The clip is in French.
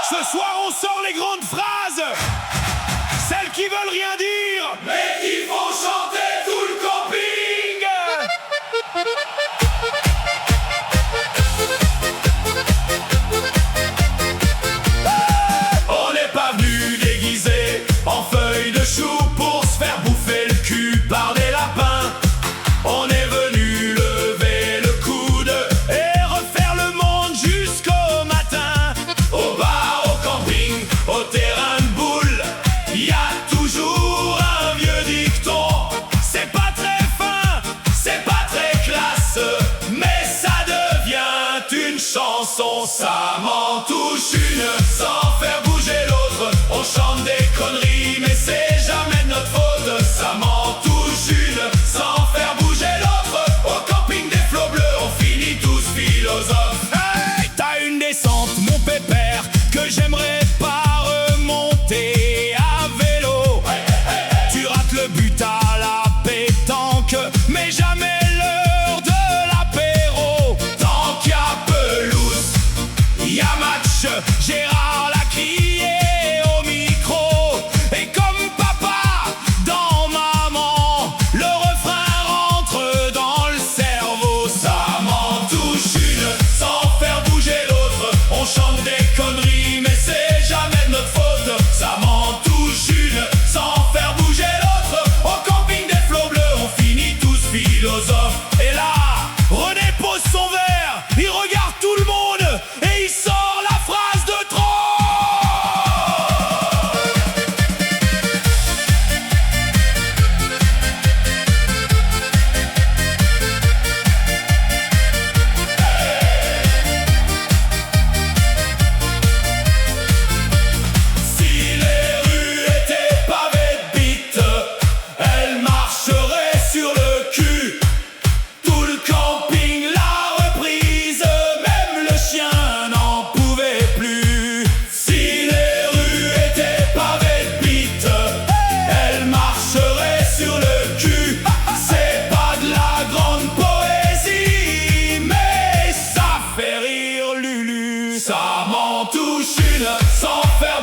Ce soir on sort les grandes phrases, celles qui veulent rien dire, mais qui font chanter tout le camping. On n'est pas venu déguisé en feuilles de chou pour se faire bouffer le cul par des lapins. On est venu lever le coude et refaire le monde jusqu'au matin. Au bar, au camping, au terrain de boule, y a toujours un vieux dicton. C'est pas très fin, c'est pas très classe, mais ça devient une chanson. Ça m'en touche une sans faire bouger l'autre. On chante des conneries mais c'est jamais de notre faute. Ça m'en touche une sans faire bouger l'autre. Au camping des flots bleus on finit tous philosophes. Hey, t'as une descente mon pépère que j'aimerais pas remonter à vélo. Tu rates le but à la pétanque mais jamais l'heure de l'apéro. Tant qu'il y a pelouse, y a match. Gérard l'a crié au micro. Et comme papa dans maman, le refrain rentre dans le cerveau. Ça m'en touche une sans faire bouger l'autre. On chante des conneries mais c'est jamais de notre faute. Ça m'en touche une sans faire bouger l'autre. Au camping des flots bleus on finit tous philosophes. Et là, René pose son verre, il regarde tout le monde et il sort la phrase de trop. Si les rues étaient pavées de bites, elles marcheraient sur le cul. Tout le camping l'a reprise, même le chien n'en pouvait plus. Si les rues étaient pavées de bites, elles marcheraient sur le cul. C'est pas de la grande poésie, mais ça fait rire Lulu. Ça m'en touche une sans faire